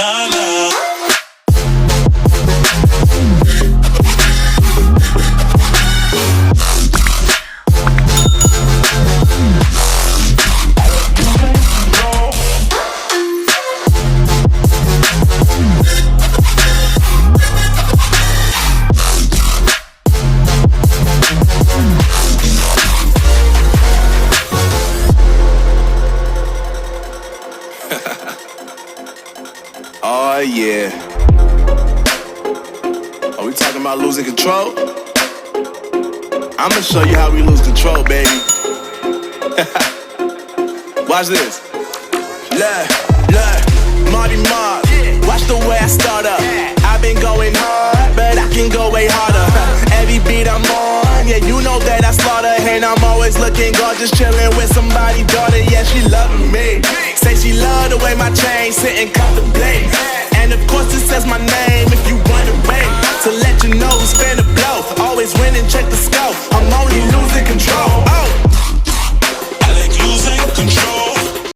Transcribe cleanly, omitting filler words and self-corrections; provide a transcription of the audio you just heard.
la la. Oh yeah. Are we talking about losing control? I'ma show you how we lose control, baby. Watch this. Look, Marty Mark. Watch the way I start up. I've been going hard, but I can go way harder. Every beat I'm on, yeah, you know that I slaughter. And I'm always looking gorgeous, chilling with somebody's daughter. Yeah, she loving me. Say she love the way my chain sit and contemplate. And of course it says my name if you wanna wait. To let you know who's spinning.